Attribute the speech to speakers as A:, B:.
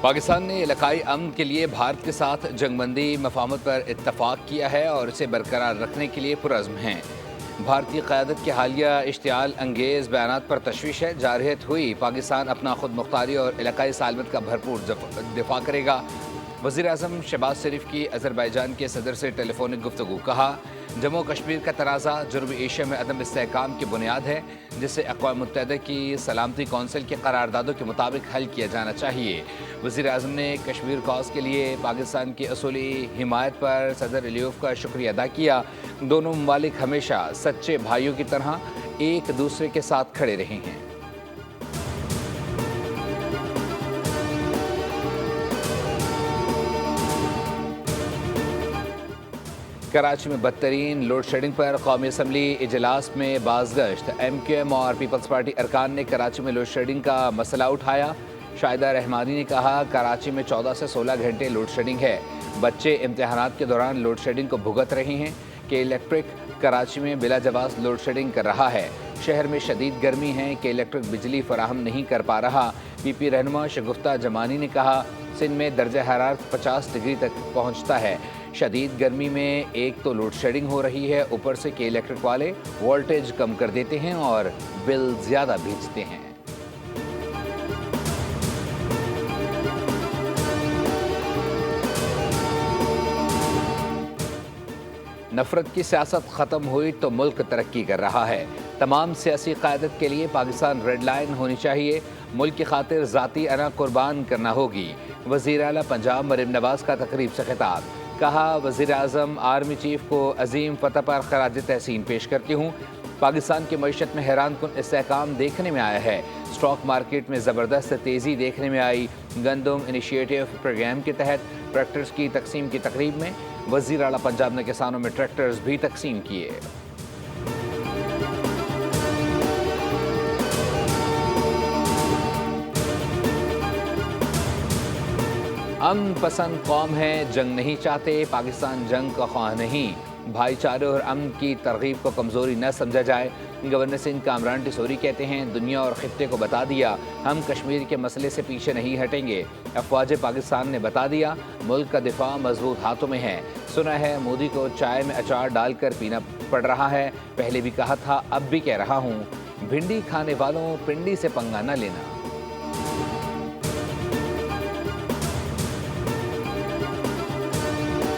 A: پاکستان نے علاقائی امن کے لیے بھارت کے ساتھ جنگ بندی مفاہمت پر اتفاق کیا ہے اور اسے برقرار رکھنے کے لیے پرعزم ہیں۔ بھارتی قیادت کے حالیہ اشتعال انگیز بیانات پر تشویش ہے۔ جارحیت ہوئی پاکستان اپنا خود مختاری اور علاقائی سالمت کا بھرپور دفاع کرے گا۔ وزیر اعظم شہباز شریف کی آذربائیجان کے صدر سے ٹیلی فونک گفتگو۔ کہا، جموں کشمیر کا تنازع جنوبی ایشیا میں عدم استحکام کی بنیاد ہے، جسے اقوام متحدہ کی سلامتی کونسل کے قراردادوں کے مطابق حل کیا جانا چاہیے۔ وزیر اعظم نے کشمیر کاز کے لیے پاکستان کی اصولی حمایت پر صدر الیوف کا شکریہ ادا کیا۔ دونوں ممالک ہمیشہ سچے بھائیوں کی طرح ایک دوسرے کے ساتھ کھڑے رہے ہیں۔ کراچی میں بدترین لوڈ شیڈنگ پر قومی اسمبلی اجلاس میں بازگشت۔ ایم کیو ایم اور پیپلز پارٹی ارکان نے کراچی میں لوڈ شیڈنگ کا مسئلہ اٹھایا۔ شاہدہ رحمانی نے کہا، کراچی میں 14 سے 16 گھنٹے لوڈ شیڈنگ ہے۔ بچے امتحانات کے دوران لوڈ شیڈنگ کو بھگت رہے ہیں کہ الیکٹرک کراچی میں بلا جواز لوڈ شیڈنگ کر رہا ہے۔ شہر میں شدید گرمی ہے کہ الیکٹرک بجلی فراہم نہیں کر پا رہا۔ پی پی رہنما شگفتہ جمانی نے کہا، سندھ میں درجہ حرارت 50 ڈگری تک پہنچتا ہے۔ شدید گرمی میں ایک تو لوڈ شیڈنگ ہو رہی ہے، اوپر سے کہ الیکٹرک والے وولٹیج کم کر دیتے ہیں اور بل زیادہ بھیجتے ہیں۔ نفرت کی سیاست ختم ہوئی تو ملک ترقی کر رہا ہے۔ تمام سیاسی قیادت کے لیے پاکستان ریڈ لائن ہونی چاہیے۔ ملک کی خاطر ذاتی انا قربان کرنا ہوگی۔ وزیر اعلیٰ پنجاب مریم نواز کا تقریب سے خطاب۔ کہا، وزیر اعظم آرمی چیف کو عظیم فتح پر خراج تحسین پیش کرتی ہوں۔ پاکستان کی معیشت میں حیران کن استحکام دیکھنے میں آیا ہے۔ اسٹاک مارکیٹ میں زبردست تیزی دیکھنے میں آئی۔ گندم انیشیٹو پروگرام کے تحت ٹریکٹرز کی تقسیم کی تقریب میں وزیر اعلیٰ پنجاب نے کسانوں میں ٹریکٹرز بھی تقسیم کیے۔ امن پسند قوم ہے، جنگ نہیں چاہتے۔ پاکستان جنگ کا خواہاں نہیں۔ بھائی چارے اور امن کی ترغیب کو کمزوری نہ سمجھا جائے۔ گورنر سندھ کامران ٹیسوری کہتے ہیں، دنیا اور خطے کو بتا دیا، ہم کشمیر کے مسئلے سے پیچھے نہیں ہٹیں گے۔ افواج پاکستان نے بتا دیا، ملک کا دفاع مضبوط ہاتھوں میں ہے۔ سنا ہے مودی کو چائے میں اچار ڈال کر پینا پڑ رہا ہے۔ پہلے بھی کہا تھا، اب بھی کہہ رہا ہوں، بھنڈی کھانے والوں پنڈی سے پنگا نہ لینا۔